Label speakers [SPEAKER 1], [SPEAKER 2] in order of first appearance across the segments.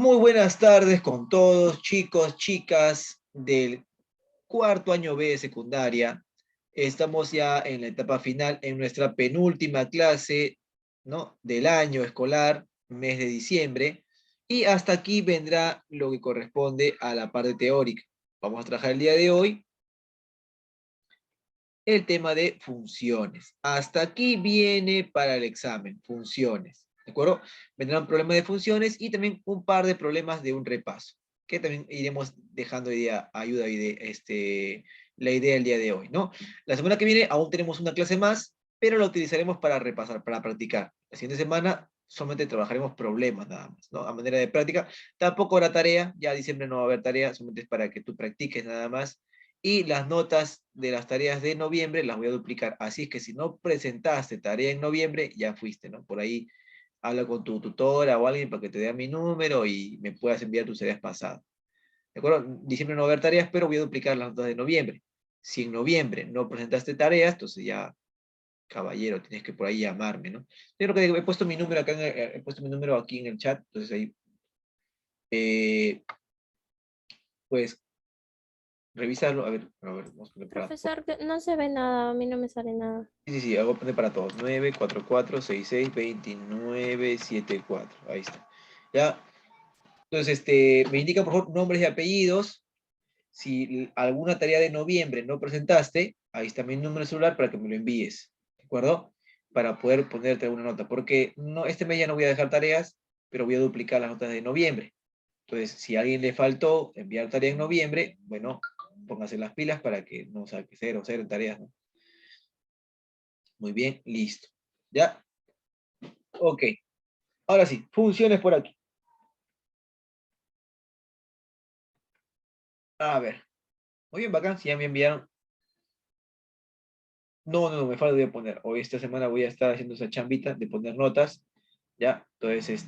[SPEAKER 1] Muy buenas tardes con todos, chicos, chicas del cuarto año B de secundaria. Estamos ya en la etapa final, en nuestra penúltima clase, ¿no?, del año escolar, mes de diciembre, y hasta aquí vendrá lo que corresponde a la parte teórica. Vamos a trabajar el día de hoy el tema de funciones. Hasta aquí viene para el examen, funciones. ¿De acuerdo? Vendrán problemas de funciones y también un par de problemas de un repaso, que también iremos dejando ayuda la idea el día de hoy, ¿no? La semana que viene aún tenemos una clase más, pero la utilizaremos para repasar, para practicar. La siguiente semana solamente trabajaremos problemas nada más, ¿no? A manera de práctica. Tampoco habrá tarea, ya diciembre no va a haber tarea, solamente es para que tú practiques nada más. Y las notas de las tareas de noviembre las voy a duplicar. Así es que si no presentaste tarea en noviembre, ya fuiste, ¿no? Por ahí habla con tu tutora o alguien para que te dé mi número y me puedas enviar tus tareas pasadas. ¿De acuerdo? Diciembre no va a haber tareas, pero voy a duplicar las notas de noviembre. Si en noviembre no presentaste tareas, entonces ya, caballero, tienes que por ahí llamarme, ¿no? Yo creo que he puesto mi número acá, he puesto mi número aquí en el chat, entonces ahí, pues, revisarlo. A ver, vamos a poner para todos.
[SPEAKER 2] Profesor, no se ve nada, a mí no me sale nada.
[SPEAKER 1] Sí, sí, sí, hago poner para todos. 944662974. Ahí está. Ya. Entonces, me indican, por favor, nombres y apellidos. Si alguna tarea de noviembre no presentaste, ahí está mi número de celular para que me lo envíes. ¿De acuerdo? Para poder ponerte alguna nota. Porque no, este mes ya no voy a dejar tareas, pero voy a duplicar las notas de noviembre. Entonces, si a alguien le faltó enviar tarea en noviembre, bueno, póngase las pilas para que no saque cero en tareas, ¿no? Muy bien, listo. ¿Ya? Ok. Ahora sí, funciones por aquí. A ver. Muy bien, bacán. Si ya me enviaron. No, no, no, me falta de poner. Hoy, esta semana, voy a estar haciendo esa chambita de poner notas. ¿Ya? Entonces,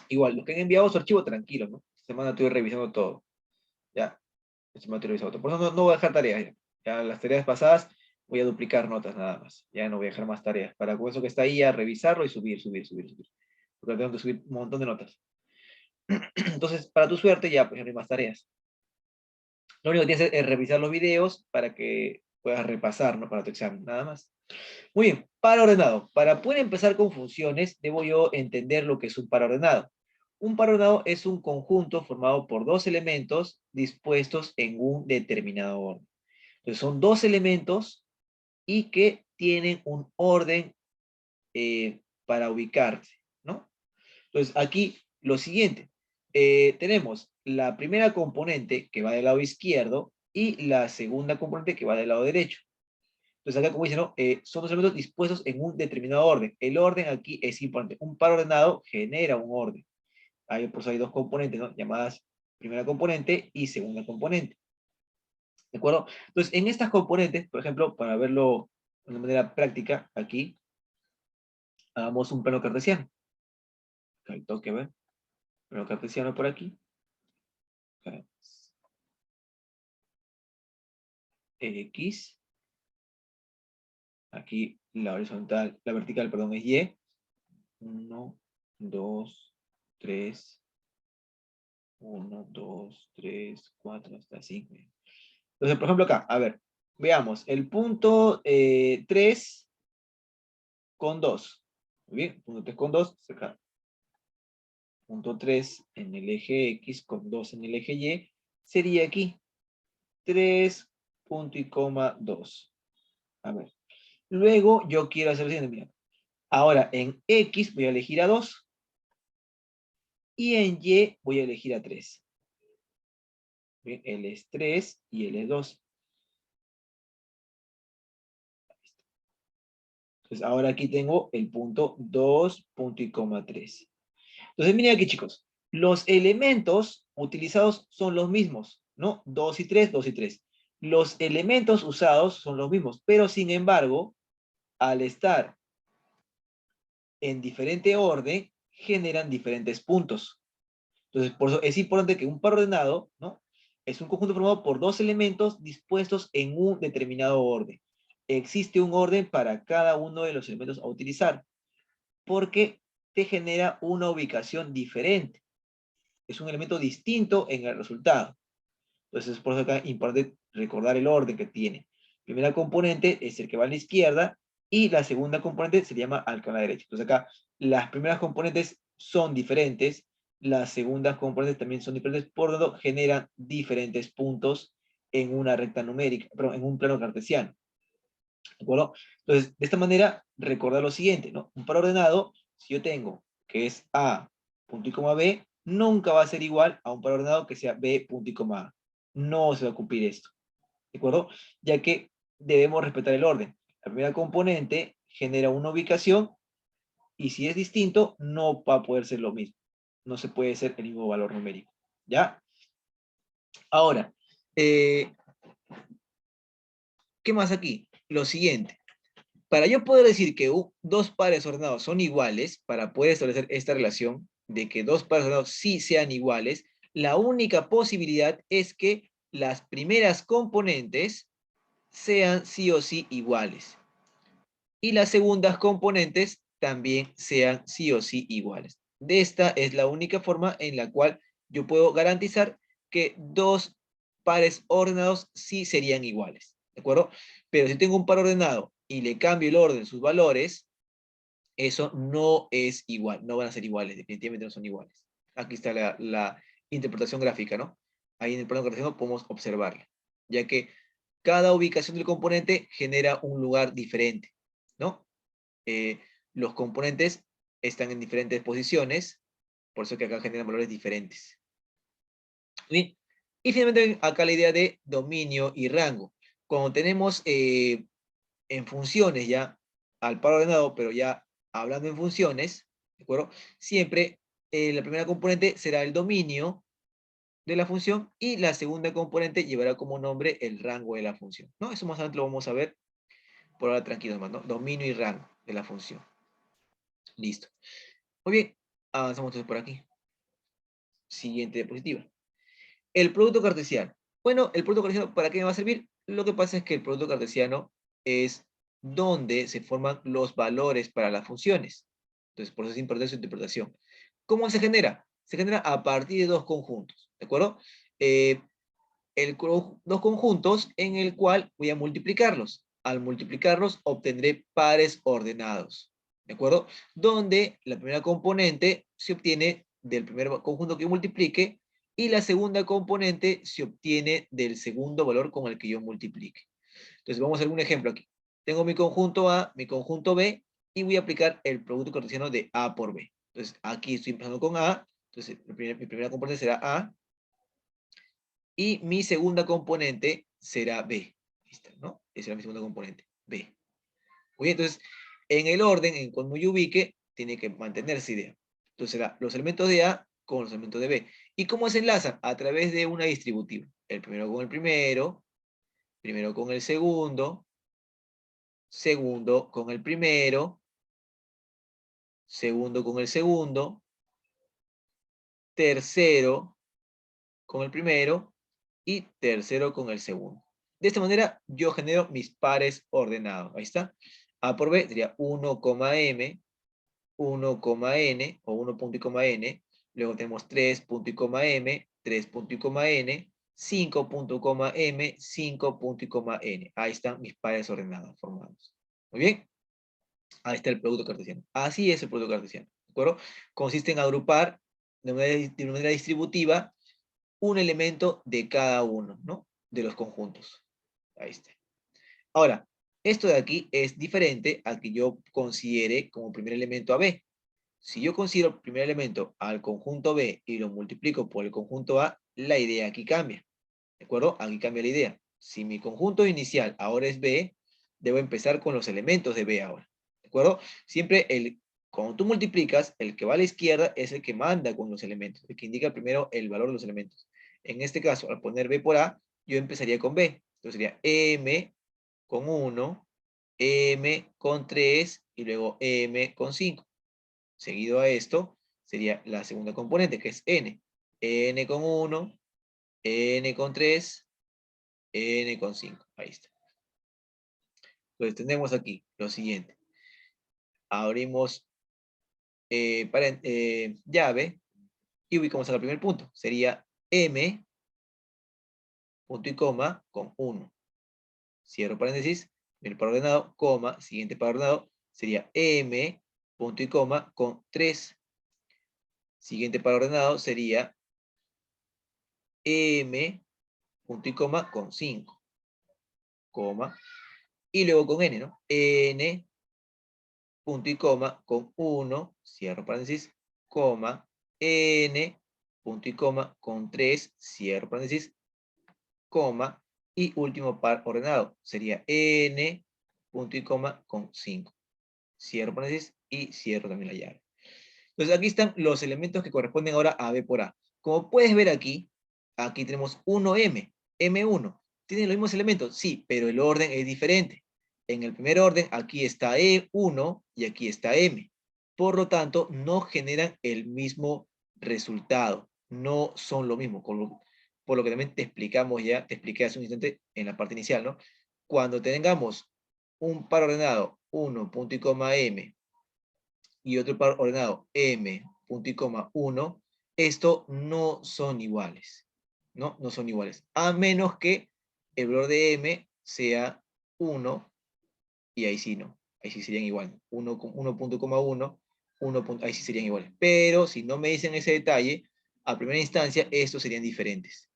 [SPEAKER 1] igual, los que han enviado su archivo, tranquilo, ¿no? Esta semana estoy revisando todo. ¿Ya? Esta semana estoy revisando todo. Por eso no voy a dejar tareas ya. Ya las tareas pasadas voy a duplicar notas nada más. Ya no voy a dejar más tareas. Para con eso que está ahí, a revisarlo y subir. Porque tengo que subir un montón de notas. Entonces, para tu suerte, ya pues ya no hay más tareas. Lo único que tienes es revisar los videos para que puedas repasar, ¿no?, para tu examen, nada más. Muy bien, par ordenado. Para poder empezar con funciones, debo yo entender lo que es un par ordenado. Un par ordenado es un conjunto formado por dos elementos dispuestos en un determinado orden. Entonces, son dos elementos y que tienen un orden para ubicarse, ¿no? Entonces, aquí lo siguiente, tenemos la primera componente que va del lado izquierdo y la segunda componente que va del lado derecho. Entonces, acá, como dice, ¿no? Son dos elementos dispuestos en un determinado orden. El orden aquí es importante. Un par ordenado genera un orden. Hay, pues, hay dos componentes, ¿no?, llamadas primera componente y segunda componente. ¿De acuerdo? Entonces, en estas componentes, por ejemplo, para verlo de una manera práctica, aquí, hagamos un plano cartesiano. Al toque, ¿ver? Plano cartesiano por aquí. Acá. X. Aquí la horizontal, la vertical, perdón, es Y. 1, 2, 3. 1, 2, 3, 4, hasta 5. Entonces, por ejemplo, acá, a ver, veamos, el punto 3 con 2. Muy bien, punto 3 con 2, acá. Punto 3 en el eje X con 2 en el eje Y, sería aquí 3, punto y coma 2. A ver, luego yo quiero hacer lo siguiente, mira. Ahora, en X voy a elegir a 2 y en Y voy a elegir a 3. Bien, él es 3 y él es 2. Entonces, ahora aquí tengo el punto 2, punto y coma 3. Entonces, miren aquí, chicos. Los elementos utilizados son los mismos, ¿no? 2 y 3, 2 y 3. Los elementos usados son los mismos, pero sin embargo, al estar en diferente orden, generan diferentes puntos. Entonces, por eso es importante que un par ordenado, ¿no?, es un conjunto formado por dos elementos dispuestos en un determinado orden. Existe un orden para cada uno de los elementos a utilizar, porque te genera una ubicación diferente. es un elemento distinto en el resultado. Entonces, por eso acá es importante recordar el orden que tiene. Primera componente es el que va a la izquierda y la segunda componente se llama al que va a la derecha. Entonces acá las primeras componentes son diferentes, las segundas componentes también son diferentes, por lo tanto generan diferentes puntos en una recta numérica, perdón, en un plano cartesiano. ¿De acuerdo? Entonces, de esta manera, recordar lo siguiente, ¿no? Un par ordenado, si yo tengo que es A, punto y coma B, nunca va a ser igual a un par ordenado que sea B, punto y coma A. No se va a cumplir esto, ¿de acuerdo? Ya que debemos respetar el orden. La primera componente genera una ubicación y si es distinto, no va a poder ser lo mismo. No se puede ser el mismo valor numérico, ¿ya? Ahora, ¿qué más aquí? Lo siguiente. Para yo poder decir que dos pares ordenados son iguales, para poder establecer esta relación de que dos pares ordenados sí sean iguales, la única posibilidad es que las primeras componentes sean sí o sí iguales. Y las segundas componentes también sean sí o sí iguales. De esta es la única forma en la cual yo puedo garantizar que dos pares ordenados sí serían iguales. ¿De acuerdo? Pero si tengo un par ordenado y le cambio el orden, sus valores, eso no es igual, no van a ser iguales, definitivamente no son iguales. Aquí está la interpretación gráfica, ¿no? Ahí en el plano cartesiano podemos observarla, ya que cada ubicación del componente genera un lugar diferente, ¿no? Eh, los componentes están en diferentes posiciones, por eso que acá generan valores diferentes. ¿Bien? Y finalmente acá la idea de dominio y rango. Cuando tenemos en funciones ya al par ordenado, pero ya hablando en funciones, ¿de acuerdo? Siempre la primera componente será el dominio de la función y la segunda componente llevará como nombre el rango de la función, ¿no? Eso más adelante lo vamos a ver, por ahora tranquilos más, ¿no? Dominio y rango de la función. Listo. Muy bien, avanzamos entonces por aquí. Siguiente diapositiva. El producto cartesiano. Bueno, el producto cartesiano, ¿para qué me va a servir? Lo que pasa es que el producto cartesiano es donde se forman los valores para las funciones. Entonces, por eso es importante su interpretación. ¿Cómo se genera? Se genera a partir de dos conjuntos, ¿de acuerdo? Eh, dos conjuntos en el cual voy a multiplicarlos. Al multiplicarlos obtendré pares ordenados, ¿de acuerdo? Donde la primera componente se obtiene del primer conjunto que yo multiplique y la segunda componente se obtiene del segundo valor con el que yo multiplique. Entonces vamos a hacer un ejemplo aquí. Tengo mi conjunto A, mi conjunto B y voy a aplicar el producto cartesiano de A por B. Entonces aquí estoy empezando con A, entonces mi primera componente será A y mi segunda componente será B. ¿Listo? ¿No? Esa será mi segunda componente, B. Muy bien, entonces, en el orden en cuando yo ubique, tiene que mantenerse idea. Entonces, será los elementos de A con los elementos de B. ¿Y cómo se enlazan? A través de una distributiva. El primero con el primero, primero con el segundo, segundo con el primero, segundo con el segundo, tercero con el primero y tercero con el segundo. De esta manera yo genero mis pares ordenados. Ahí está. A por B sería 1, M, 1, N o 1 punto y coma N. Luego tenemos 3 punto y coma M, 3 punto y coma N, 5 punto y coma M, 5 punto y coma N. Ahí están mis pares ordenados formados. Muy bien. Ahí está el producto cartesiano. Así es el producto cartesiano. ¿De acuerdo? Consiste en agrupar de manera distributiva un elemento de cada uno, ¿no? De los conjuntos. Ahí está. Ahora, esto de aquí es diferente al que yo considere como primer elemento a B. Si yo considero el primer elemento al conjunto B y lo multiplico por el conjunto A, la idea aquí cambia. ¿De acuerdo? Aquí cambia la idea. Si mi conjunto inicial ahora es B, debo empezar con los elementos de B ahora. ¿De acuerdo? Siempre cuando tú multiplicas, el que va a la izquierda es el que manda con los elementos, el que indica primero el valor de los elementos. En este caso, al poner B por A, yo empezaría con B. Entonces sería M con 1, M con 3 y luego M con 5. Seguido a esto, sería la segunda componente, que es N. N con 1, N con 3, N con 5. Ahí está. Entonces tenemos aquí lo siguiente. Abrimos llave y ubicamos al primer punto. Sería m, punto y coma, con 1. Cierro paréntesis, primer par ordenado, coma, siguiente par ordenado, sería m, punto y coma, con 3. Siguiente par ordenado sería m, punto y coma, con 5. Coma, y luego con n, ¿no? N, punto y coma, con 1, cierro paréntesis, coma, n, punto y coma, con 3, cierro paréntesis, coma, y último par ordenado, sería n, punto y coma, con 5. Cierro paréntesis y cierro también la llave. Entonces aquí están los elementos que corresponden ahora a B por A. Como puedes ver aquí, aquí tenemos 1M, M1. ¿Tienen los mismos elementos? Sí, pero el orden es diferente. En el primer orden, aquí está E1 y aquí está M. Por lo tanto, no generan el mismo resultado. No son lo mismo. Por lo que también te explicamos ya, te expliqué hace un instante en la parte inicial, ¿no? Cuando tengamos un par ordenado 1, punto y coma M, y otro par ordenado m, punto y coma, 1, esto no son iguales. ¿No? No son iguales. A menos que el valor de m sea 1, y ahí sí no. Ahí sí serían iguales. 1.1, ahí sí serían iguales. Pero si no me dicen ese detalle, a primera instancia, estos serían diferentes.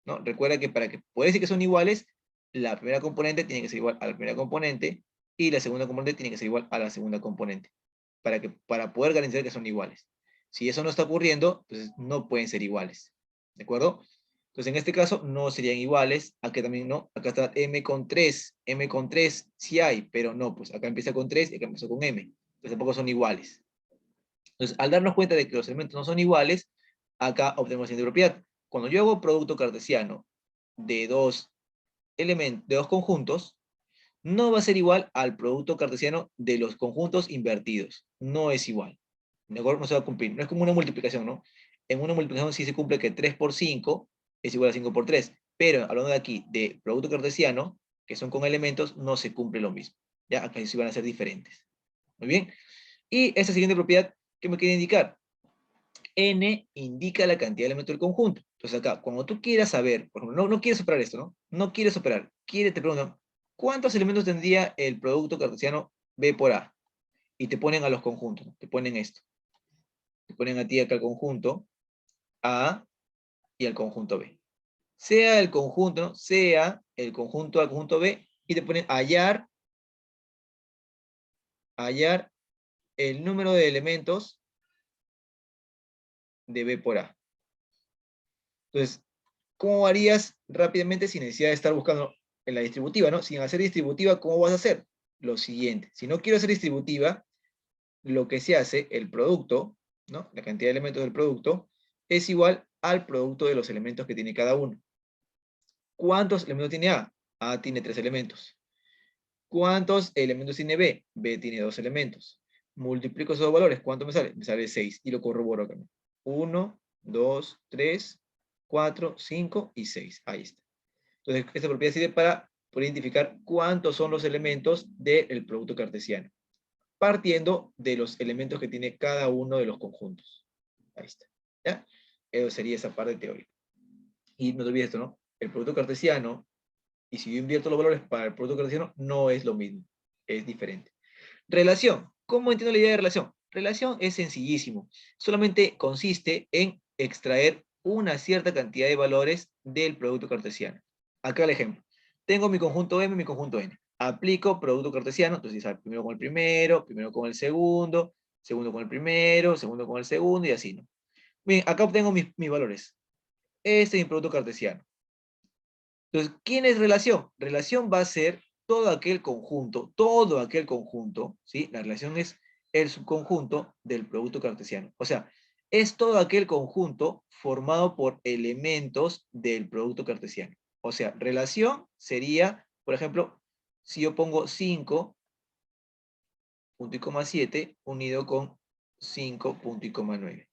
[SPEAKER 1] ¿No? Recuerda que para que pueda decir que son iguales, la primera componente tiene que ser igual a la primera componente, y la segunda componente tiene que ser igual a la segunda componente, para poder garantizar que son iguales. Si eso no está ocurriendo, entonces no pueden ser iguales. ¿De acuerdo? Entonces en este caso no serían iguales. Acá también no. Acá está m con 3. M con 3 sí hay, pero no, pues acá empieza con 3 y acá empieza con m. Entonces tampoco son iguales. Entonces al darnos cuenta de que los elementos no son iguales, acá obtenemos la siguiente propiedad. Cuando yo hago producto cartesiano de dos elementos, de dos conjuntos, no va a ser igual al producto cartesiano de los conjuntos invertidos. No es igual. ¿De acuerdo? No se va a cumplir. No es como una multiplicación, ¿no? En una multiplicación sí se cumple que 3 por 5 es igual a 5 por 3. Pero hablando de aquí de producto cartesiano, que son con elementos, no se cumple lo mismo. Ya, acá sí van a ser diferentes. Muy bien. Y esta siguiente propiedad, ¿qué me quiere indicar? N indica la cantidad de elementos del conjunto. Entonces acá, cuando tú quieras saber, por ejemplo, no quieres operar esto, ¿no? No quieres operar. Te preguntan, ¿cuántos elementos tendría el producto cartesiano B por A? Y te ponen a los conjuntos, ¿no? Te ponen esto. Te ponen a ti acá el conjunto A y el conjunto B. Sea el conjunto, ¿no? Sea el conjunto A, conjunto B, y te ponen hallar el número de elementos de B por A. Entonces, ¿cómo harías rápidamente sin necesidad de estar buscando en la distributiva, ¿no? Sin hacer distributiva, ¿cómo vas a hacer? Lo siguiente, si no quiero hacer distributiva, lo que se hace, el producto, ¿no? La cantidad de elementos del producto, es igual al producto de los elementos que tiene cada uno. ¿Cuántos elementos tiene A? A tiene 3 elementos. ¿Cuántos elementos tiene B? B tiene 2 elementos. Multiplico esos dos valores, ¿cuánto me sale? Me sale 6, y lo corroboro acá. 1, 2, 3, 4, 5 y 6. Ahí está. Entonces, esta propiedad sirve para poder identificar cuántos son los elementos del producto cartesiano, partiendo de los elementos que tiene cada uno de los conjuntos. Ahí está. ¿Ya? Eso sería esa parte teórica. Y no te olvides esto, ¿no? El producto cartesiano, y si yo invierto los valores para el producto cartesiano, no es lo mismo. Es diferente. Relación. ¿Cómo entiendo la idea de relación? Relación es sencillísimo. Solamente consiste en extraer una cierta cantidad de valores del producto cartesiano. Acá el ejemplo. Tengo mi conjunto M y mi conjunto N. Aplico producto cartesiano, entonces primero con el primero con el segundo con el primero, segundo con el segundo y así, ¿no? Bien, acá obtengo mis valores. Este es mi producto cartesiano. Entonces, ¿quién es relación? Relación va a ser todo aquel conjunto, ¿sí? La relación es el subconjunto del producto cartesiano. O sea, es todo aquel conjunto formado por elementos del producto cartesiano. O sea, relación sería, por ejemplo, si yo pongo 5, punto y coma 7, unido con 5, punto y coma 9.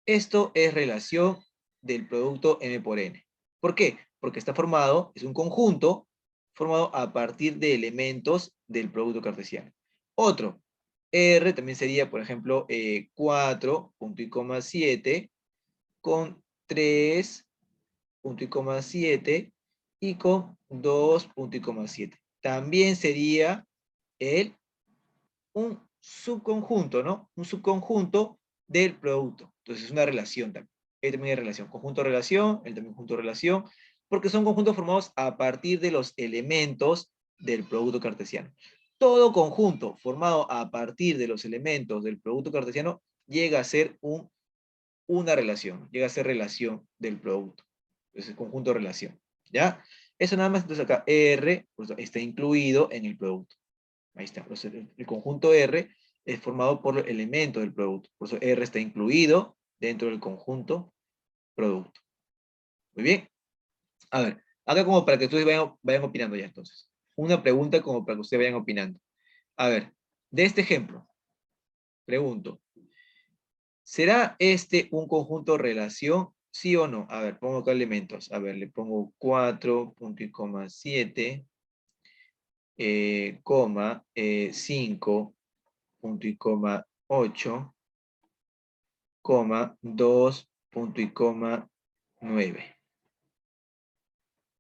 [SPEAKER 1] Esto es relación del producto M por N. ¿Por qué? Porque está formado, es un conjunto formado a partir de elementos del producto cartesiano. Otro, R también sería, por ejemplo, 4, punto y coma 7, con 3, punto y coma 7, y con 2, punto y coma 7. También sería un subconjunto, ¿no? Un subconjunto del producto. Entonces es una relación también. Él también es relación. Conjunto relación, él también conjunto relación, porque son conjuntos formados a partir de los elementos del producto cartesiano. Todo conjunto formado a partir de los elementos del producto cartesiano llega a ser una relación, llega a ser relación del producto. Entonces, conjunto relación. ¿Ya? Eso nada más, entonces acá R pues, está incluido en el producto. Ahí está. El conjunto R es formado por el elemento del producto. Por eso R está incluido dentro del conjunto producto. Muy bien. A ver, acá como para que ustedes vayan opinando ya entonces. Una pregunta como para que ustedes vayan opinando. A ver, de este ejemplo, pregunto, ¿será este un conjunto relación? ¿Sí o no? A ver, pongo acá elementos. A ver, le pongo 4, punto y coma 7, coma, 5, punto y coma 8, coma, 2, punto y coma 9.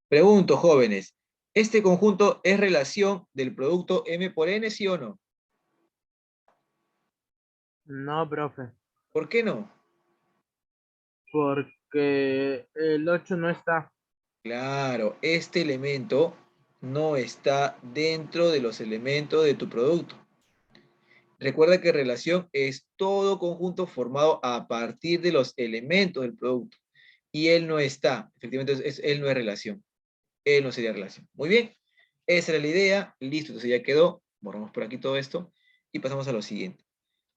[SPEAKER 1] Pregunto, jóvenes, ¿este conjunto es relación del producto M por N, sí o no?
[SPEAKER 3] No, profe,
[SPEAKER 1] ¿Por qué no?
[SPEAKER 3] porque el 8 no está.
[SPEAKER 1] Claro, este elemento no está dentro de los elementos de tu producto. Recuerda que relación es todo conjunto formado a partir de los elementos del producto. Y él no está. Efectivamente, él no es relación. Él no sería relación. Muy bien. Esa era la idea. Listo, entonces ya quedó. Borramos por aquí todo esto. Y pasamos a lo siguiente.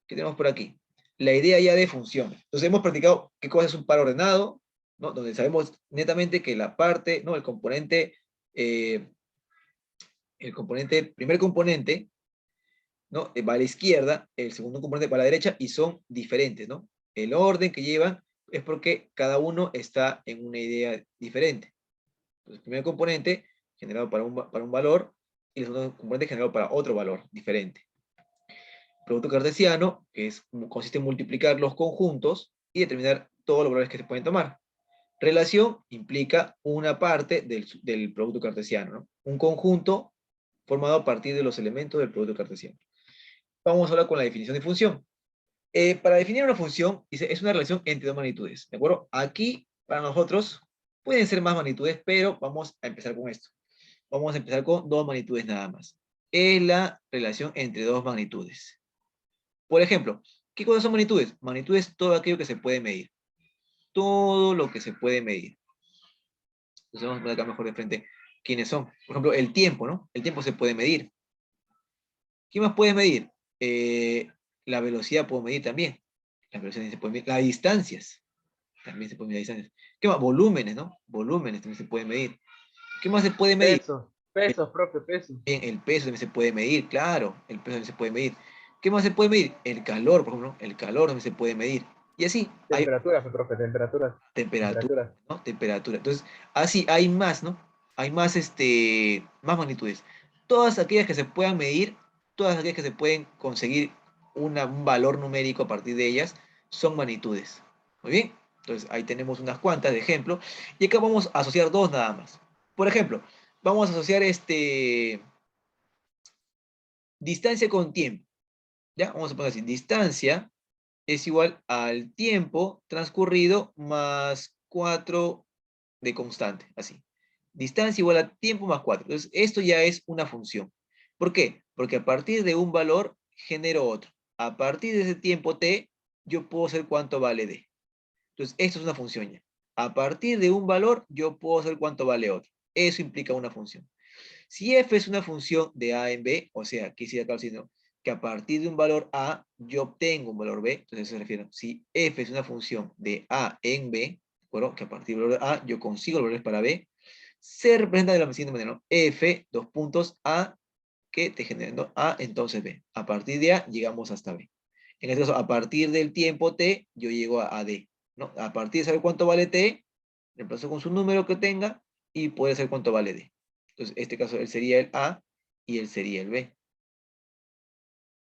[SPEAKER 1] ¿Qué tenemos por aquí? La idea ya de función. Entonces hemos practicado qué cosa es un par ordenado, ¿no? Donde sabemos netamente que la parte, ¿no? El primer componente, ¿no? Va a la izquierda, el segundo componente va a la derecha y son diferentes, ¿no? El orden que llevan es porque cada uno está en una idea diferente. Entonces, el primer componente generado para un valor y el segundo componente generado para otro valor diferente. Producto cartesiano, que consiste en multiplicar los conjuntos y determinar todos los valores que se pueden tomar. Relación implica una parte del producto cartesiano, ¿no? Un conjunto formado a partir de los elementos del producto cartesiano. Vamos ahora con la definición de función. Para definir una función, dice, es una relación entre dos magnitudes, ¿de acuerdo? Aquí, para nosotros, pueden ser más magnitudes, pero vamos a empezar con esto. Vamos a empezar con dos magnitudes nada más. Es la relación entre dos magnitudes. Por ejemplo, ¿qué cosas son magnitudes? Magnitudes es todo aquello que se puede medir. Todo lo que se puede medir. Entonces vamos a poner acá mejor de frente quiénes son. Por ejemplo, el tiempo, ¿no? El tiempo se puede medir. ¿Qué más puedes medir? La velocidad puedo medir también. La velocidad se puede medir. Las distancias. También se puede medir las distancias. ¿Qué más? Volúmenes, ¿no? Volúmenes también se pueden medir. ¿Qué más se puede medir?
[SPEAKER 3] Peso, peso, profe, peso.
[SPEAKER 1] Bien, el peso también se puede medir, claro. El peso también se puede medir. ¿Qué más se puede medir? El calor, por ejemplo. El calor también se puede medir. Y así, hay
[SPEAKER 3] Temperaturas, profe, temperaturas.
[SPEAKER 1] temperatura,
[SPEAKER 3] Temperaturas.
[SPEAKER 1] ¿no? Temperatura. Entonces, así hay más, ¿no? Hay más, más magnitudes. Todas aquellas que se puedan medir, todas aquellas que se pueden conseguir un valor numérico a partir de ellas, son magnitudes. Muy bien. Entonces, ahí tenemos unas cuantas de ejemplo. Y acá vamos a asociar dos nada más. Por ejemplo, vamos a asociar distancia con tiempo. ¿Ya? Vamos a poner así. Distancia es igual al tiempo transcurrido más 4 de constante, así. Distancia igual a tiempo más 4. Entonces, esto ya es una función. ¿Por qué? Porque a partir de un valor genero otro. A partir de ese tiempo t, yo puedo saber cuánto vale d. Entonces, esto es una función ya. A partir de un valor, yo puedo saber cuánto vale otro. Eso implica una función. Si f es una función de a en b, o sea, quisiera acá diciendo que a partir de un valor a, yo obtengo un valor b, entonces se refiere, si f es una función de a en b, ¿de que a partir del valor a, yo consigo los valores para b, se representa de la siguiente manera, ¿no? F, dos puntos, a, que te generando a, entonces b. A partir de a, llegamos hasta b. En este caso, a partir del tiempo t, yo llego a d, ¿no? A partir de saber cuánto vale t, reemplazo con su número que tenga, y puede saber cuánto vale d. Entonces, en este caso, él sería el A y él sería el B.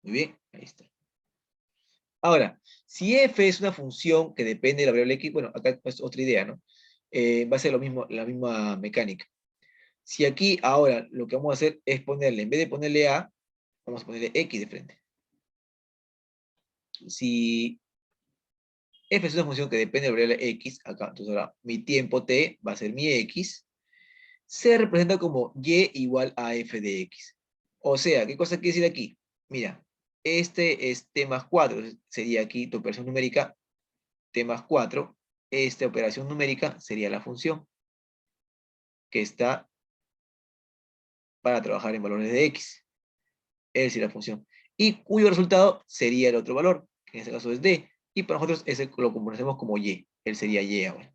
[SPEAKER 1] Muy bien, ahí está. Ahora, si f es una función que depende de la variable x, bueno, acá es otra idea, ¿no? Va a ser lo mismo, la misma mecánica. Si aquí ahora lo que vamos a hacer es ponerle, en vez de ponerle a, vamos a ponerle x de frente. Si f es una función que depende de la variable x, acá, entonces ahora mi tiempo t va a ser mi x, se representa como y igual a f de x. O sea, ¿qué cosa quiere decir aquí? Mira, este es t más 4, sería aquí tu operación numérica t más 4. Esta operación numérica sería la función que está para trabajar en valores de x. Es decir, la función. Y cuyo resultado sería el otro valor, que en este caso es d. Y para nosotros ese lo conocemos como y. Él sería y ahora.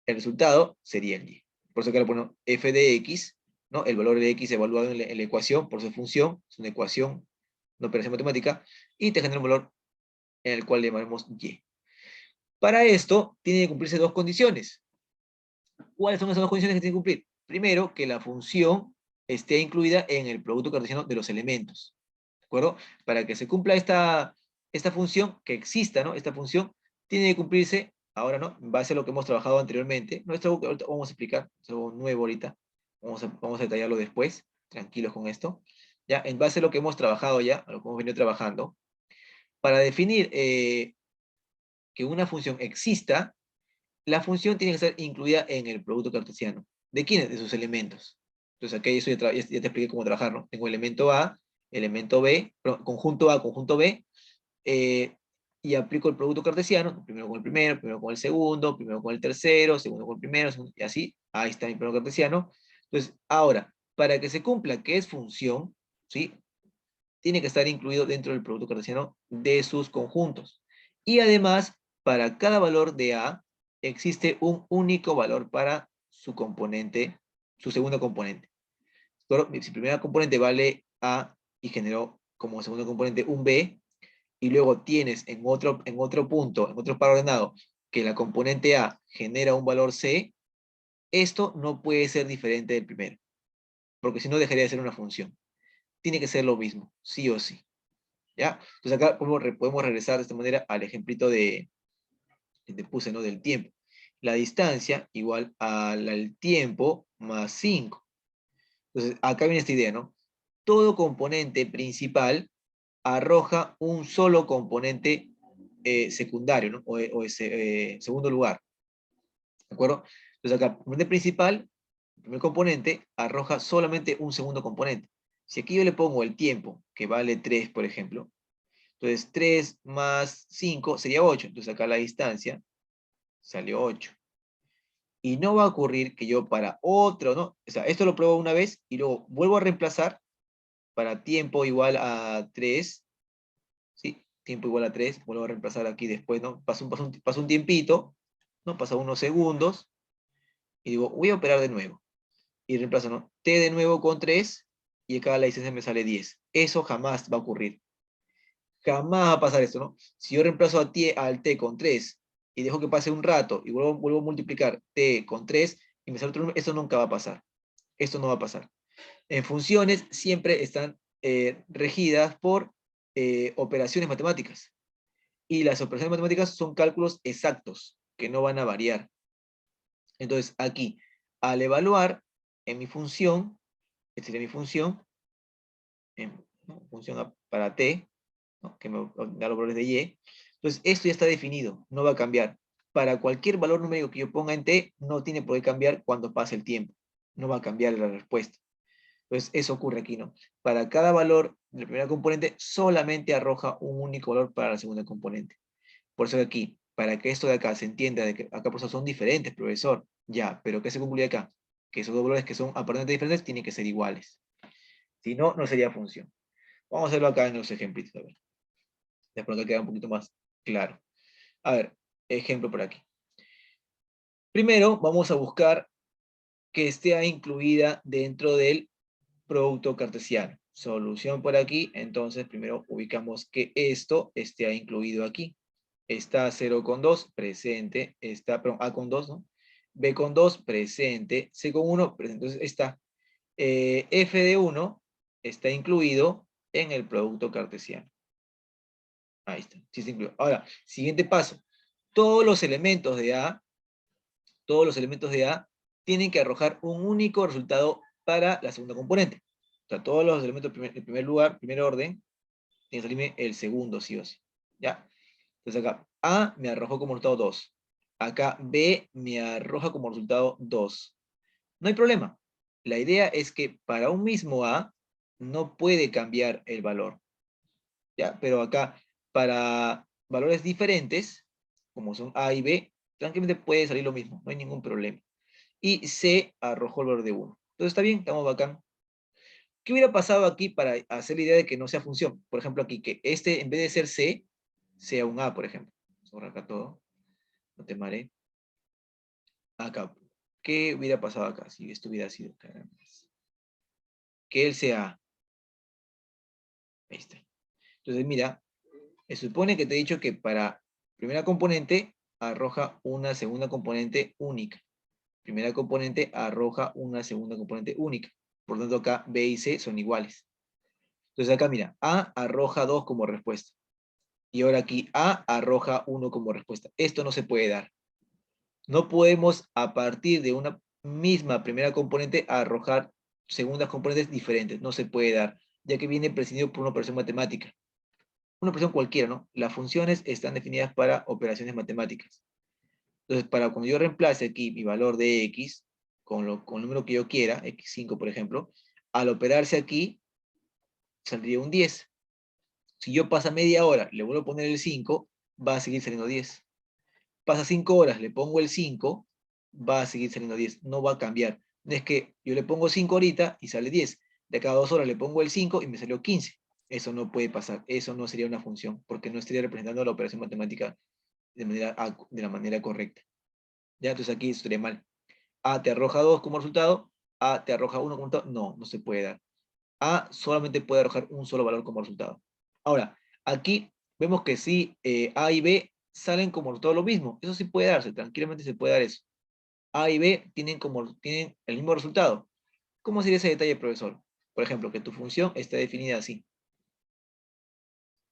[SPEAKER 1] El resultado sería el y. Por eso que le ponemos f de x, ¿no? El valor de x evaluado en la ecuación, por su función, es una ecuación, una operación matemática, y te genera un valor en el cual le llamamos y. Para esto, tiene que cumplirse dos condiciones. ¿Cuáles son esas dos condiciones que tiene que cumplir? Primero, que la función esté incluida en el producto cartesiano de los elementos. ¿De acuerdo? Para que se cumpla esta función, que exista, ¿no? Esta función, tiene que cumplirse, ahora, ¿no? En base a lo que hemos trabajado anteriormente. No es algo que ahorita vamos a explicar, es algo nuevo ahorita. Vamos a detallarlo después, tranquilos con esto. Ya, en base a lo que hemos trabajado ya, a lo que hemos venido trabajando, para definir que una función exista, la función tiene que estar incluida en el producto cartesiano. ¿De quiénes? De sus elementos. Entonces aquí eso ya te expliqué cómo trabajar, ¿no? Tengo elemento A, elemento B, conjunto A, conjunto B, y aplico el producto cartesiano, primero con el primero, primero con el segundo, primero con el tercero, segundo con el primero, segundo, y así, ahí está mi producto cartesiano. Entonces, ahora, para que se cumpla que es función, ¿sí? Tiene que estar incluido dentro del producto cartesiano de sus conjuntos. Y además, para cada valor de A, existe un único valor para su componente, su segundo componente. Si primera componente vale A y generó como segundo componente un B, y luego tienes en otro punto, en otro par ordenado, que la componente A genera un valor C, esto no puede ser diferente del primero, porque si no dejaría de ser una función. Tiene que ser lo mismo, sí o sí. ¿Ya? Entonces acá podemos regresar de esta manera al ejemplito que te puse, ¿no? Del tiempo. La distancia igual al tiempo más 5. Entonces acá viene esta idea, ¿no? Todo componente principal arroja un solo componente secundario, ¿no? O ese segundo lugar. ¿De acuerdo? Entonces acá, componente principal, el primer componente, arroja solamente un segundo componente. Si aquí yo le pongo el tiempo, que vale 3, por ejemplo, entonces 3 más 5 sería 8. Entonces acá la distancia salió 8. Y no va a ocurrir que yo para otro, ¿no? O sea, esto lo pruebo una vez y luego vuelvo a reemplazar para tiempo igual a 3. ¿Sí? Tiempo igual a 3. Vuelvo a reemplazar aquí después, ¿no? Pasa un tiempito, ¿no? Pasa unos segundos. Y digo, voy a operar de nuevo. Y reemplazo, ¿no? T de nuevo con 3. Y acá la distancia me sale 10. Eso jamás va a ocurrir. Jamás va a pasar esto, ¿no? Si yo reemplazo al t con 3 y dejo que pase un rato y vuelvo a multiplicar t con 3 y me sale otro número, esto nunca va a pasar. Esto no va a pasar. En funciones siempre están regidas por operaciones matemáticas. Y las operaciones matemáticas son cálculos exactos que no van a variar. Entonces aquí, al evaluar en mi función, esta sería mi función, función para t, ¿no? Que me da los valores de y. Entonces, esto ya está definido, no va a cambiar. Para cualquier valor numérico que yo ponga en t, no tiene por qué cambiar cuando pase el tiempo. No va a cambiar la respuesta. Entonces, eso ocurre aquí, ¿no? Para cada valor de la primera componente, solamente arroja un único valor para la segunda componente. Por eso aquí, para que esto de acá se entienda, de que acá por eso son diferentes, profesor, ya, pero ¿qué se concluye acá? Que esos dos valores que son aparentemente diferentes tienen que ser iguales. Si no, no sería función. Vamos a hacerlo acá en los ejemplitos, a ver. De pronto queda un poquito más claro. A ver, ejemplo por aquí. Primero vamos a buscar que esté incluida dentro del producto cartesiano. Solución por aquí, entonces primero ubicamos que esto esté incluido aquí. Está 0,2 presente, está, perdón, A con 2, ¿no? B con 2 presente, C con 1 presente. Entonces está F de 1 está incluido en el producto cartesiano. Ahí está, sí está incluido. Ahora, siguiente paso. Todos los elementos de A, tienen que arrojar un único resultado para la segunda componente. O sea, todos los elementos en primer lugar, primer orden, tiene que salirme el segundo, sí o sí. ¿Ya? Entonces acá, A me arrojó como resultado 2. Acá, B me arroja como resultado 2. No hay problema. La idea es que para un mismo A, no puede cambiar el valor. ¿Ya? Pero acá, para valores diferentes, como son A y B, tranquilamente puede salir lo mismo, no hay ningún problema. Y C arrojó el valor de 1. Entonces está bien, estamos bacán. ¿Qué hubiera pasado aquí para hacer la idea de que no sea función? Por ejemplo, aquí, que este, en vez de ser C, sea un A, por ejemplo. Sobre acá todo. No te marees. Acá. ¿Qué hubiera pasado acá si esto hubiera sido? Que él sea A. Ahí está. Entonces, mira, se supone que te he dicho que para primera componente arroja una segunda componente única. Primera componente arroja una segunda componente única. Por lo tanto, acá B y C son iguales. Entonces acá, mira, A arroja 2 como respuesta. Y ahora aquí A arroja 1 como respuesta. Esto no se puede dar. No podemos, a partir de una misma primera componente, arrojar segundas componentes diferentes. No se puede dar, ya que viene precedido por una operación matemática. Una operación cualquiera, ¿no? Las funciones están definidas para operaciones matemáticas. Entonces, para cuando yo reemplace aquí mi valor de x con el número que yo quiera, x5 por ejemplo, al operarse aquí, saldría un 10. Si yo pasa media hora, le vuelvo a poner el 5, va a seguir saliendo 10. Pasa 5 horas, le pongo el 5, va a seguir saliendo 10. No va a cambiar. No es que yo le pongo 5 ahorita y sale 10. De cada 2 horas le pongo el 5 y me salió 15. Eso no puede pasar. Eso no sería una función, porque no estaría representando la operación matemática de la manera correcta. ¿Ya? Entonces aquí estaría mal. A te arroja 2 como resultado, A te arroja 1 como resultado. No, no se puede dar. A solamente puede arrojar un solo valor como resultado. Ahora, aquí vemos que sí, A y B salen como resultado lo mismo. Eso sí puede darse, tranquilamente se puede dar eso. A y B tienen el mismo resultado. ¿Cómo sería ese detalle, profesor? Por ejemplo, que tu función está definida así.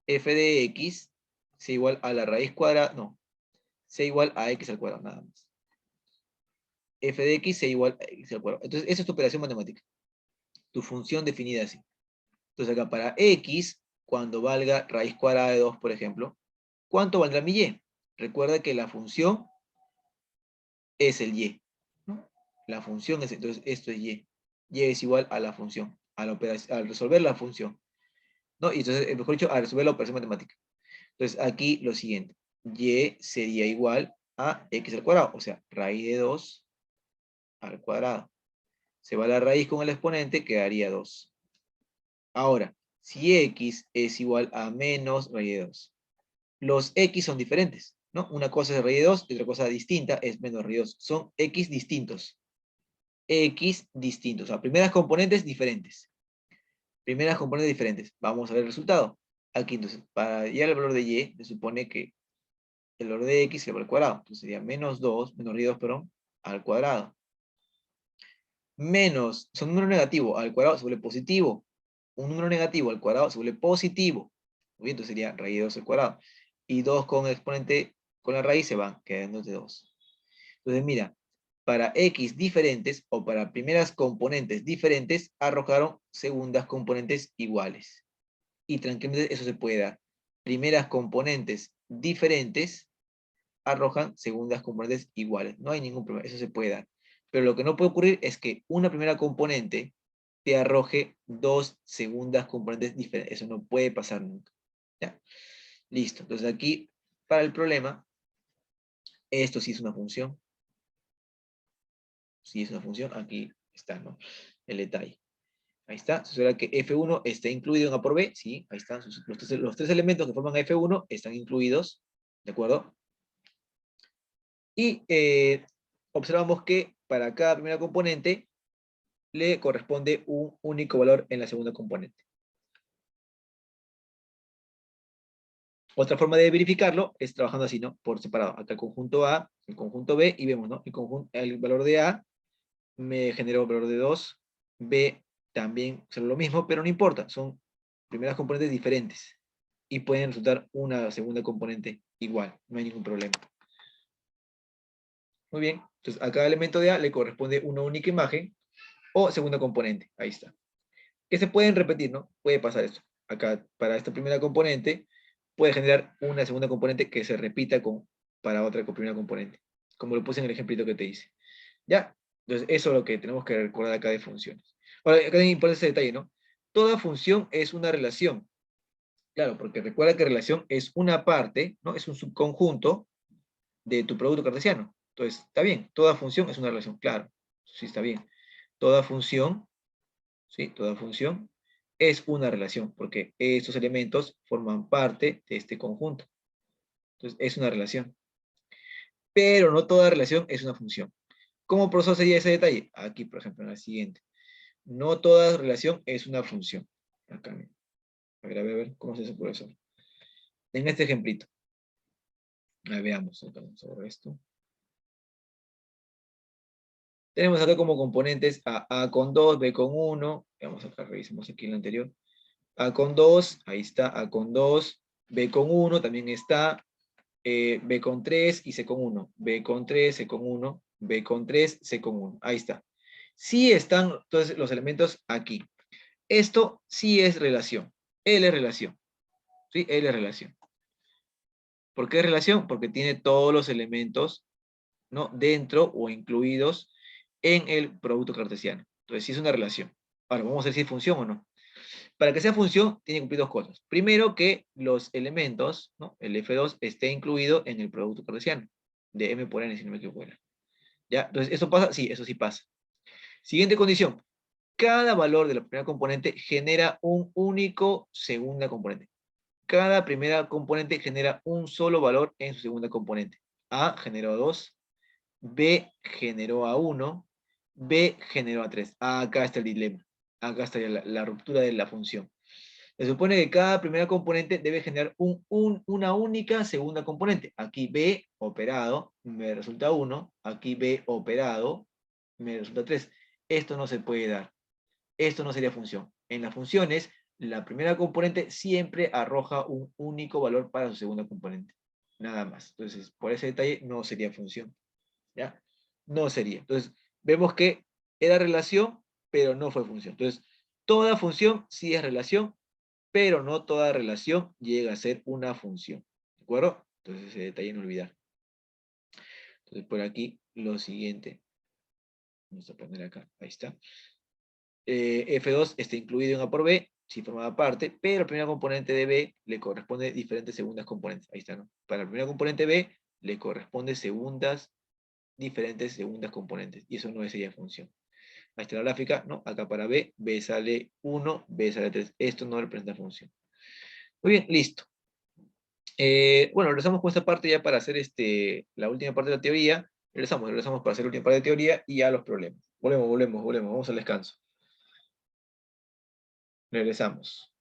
[SPEAKER 1] F de x sea igual a la raíz cuadrada, no, sea igual a x al cuadrado, nada más. F de x sea igual a x al cuadrado. Entonces, esa es tu operación matemática. Tu función definida así. Entonces acá para x, cuando valga raíz cuadrada de 2, por ejemplo, ¿cuánto valdrá mi y? Recuerda que la función es el y, ¿no? La función es, entonces esto es y. Y es igual a la función, al resolver la función, ¿no? Y entonces, mejor dicho, a resolver la operación matemática. Entonces aquí lo siguiente, y sería igual a x al cuadrado, o sea, raíz de 2 al cuadrado. Se va la raíz con el exponente, quedaría 2. Ahora, si x es igual a menos raíz de 2, los x son diferentes, ¿no? Una cosa es raíz de 2 y otra cosa distinta es menos raíz de 2. Son x distintos. X distintos. O sea, primeras componentes diferentes. Primeras componentes diferentes. Vamos a ver el resultado. Aquí, entonces, para hallar el valor de y, se supone que el valor de x se va al cuadrado. Entonces sería menos 2, menos raíz de 2, perdón, al cuadrado. Menos, son un número negativo, al cuadrado se vuelve positivo. Un número negativo al cuadrado se vuelve positivo. Muy bien, entonces sería raíz de 2 al cuadrado. Y 2 con el exponente, con la raíz se van, quedando de 2. Entonces mira, para x diferentes o para primeras componentes diferentes, arrojaron segundas componentes iguales. Y tranquilamente eso se puede dar. Primeras componentes diferentes arrojan segundas componentes iguales. No hay ningún problema, eso se puede dar. Pero lo que no puede ocurrir es que una primera componente te arroje dos segundas componentes diferentes. Eso no puede pasar nunca. ¿Ya? Listo. Entonces aquí, para el problema, esto sí es una función. Sí es una función. Aquí está, ¿no? El detalle. Ahí está. Se asegura que F1 está incluido en A por B. Sí, ahí están. Los tres elementos que forman F1 están incluidos. ¿De acuerdo? Y observamos que para cada primera componente le corresponde un único valor en la segunda componente. Otra forma de verificarlo es trabajando así, ¿no? Por separado. Acá el conjunto A, el conjunto B, y vemos, ¿no? El valor de A me generó el valor de 2, B también será lo mismo, pero no importa, son primeras componentes diferentes. y pueden resultar una segunda componente igual, no hay ningún problema. Muy bien, entonces a cada elemento de A le corresponde una única imagen o segunda componente, ahí está. Que se pueden repetir, ¿no? Puede pasar esto. Acá, para esta primera componente, puede generar una segunda componente que se repita para otra primera componente, como lo puse en el ejemplito que te hice. ¿Ya? Entonces, eso es lo que tenemos que recordar acá de funciones. Ahora, acá es importante ese detalle, ¿no? Toda función es una relación. Claro, porque recuerda que relación es una parte, ¿no? Es un subconjunto de tu producto cartesiano. Entonces, está bien, toda función es una relación, claro, sí está bien. Toda función, ¿sí? Toda función es una relación, porque estos elementos forman parte de este conjunto. Entonces, es una relación. Pero no toda relación es una función. ¿Cómo procedería ese detalle? Aquí, por ejemplo, en la siguiente. No toda relación es una función. Acá, mira. A ver, ¿cómo se hace por eso? En este ejemplito. Veamos, vamos a ver esto. Tenemos acá como componentes a con 2, b con 1. Vamos acá, revisemos aquí el anterior. A con 2, ahí está, A con 2, B con 1, también está, B con 3 y C con 1. B con 3, C con 1, B con 3, C con 1. Ahí está. Sí están entonces los elementos aquí. Esto sí es relación. L es relación. ¿Sí? L es relación. ¿Por qué es relación? Porque tiene todos los elementos, ¿no? Dentro o incluidos en el producto cartesiano. Entonces sí es una relación. Ahora vamos a ver si es función o no. Para que sea función, tiene que cumplir dos cosas. Primero, que los elementos, ¿no? El F2 esté incluido en el producto cartesiano, de M por N, si no me equivoco. ¿Ya? Entonces, ¿eso pasa? Sí, eso sí pasa. Siguiente condición. Cada valor de la primera componente genera un único segunda componente. Cada primera componente genera un solo valor en su segunda componente. A generó a 2, B generó a 1, B generó a 3. Acá está el dilema. Acá está la ruptura de la función. Se supone que cada primera componente debe generar una única segunda componente. Aquí B operado me resulta 1, aquí B operado me resulta 3. Esto no se puede dar. Esto no sería función. En las funciones, la primera componente siempre arroja un único valor para su segunda componente. Nada más. Entonces, por ese detalle, no sería función. ¿Ya? No sería. Entonces, vemos que era relación, pero no fue función. Entonces, toda función sí es relación, pero no toda relación llega a ser una función. ¿De acuerdo? Entonces ese detalle no olvidar. Entonces por aquí lo siguiente. Vamos a poner acá. Ahí está. F2 está incluido en A por B, si formaba parte, pero la primera componente de B le corresponde diferentes segundas componentes. Ahí está, ¿no? Para la primera componente B le corresponde diferentes segundas componentes. Y eso no sería función. Ahí está la gráfica, ¿no? Acá para B, B sale 1, B sale 3. Esto no representa función. Muy bien, listo. Bueno, regresamos con esta parte ya para hacer la última parte de la teoría. Regresamos para hacer la última parte de teoría y ya los problemas. Volvemos. Vamos al descanso. Regresamos.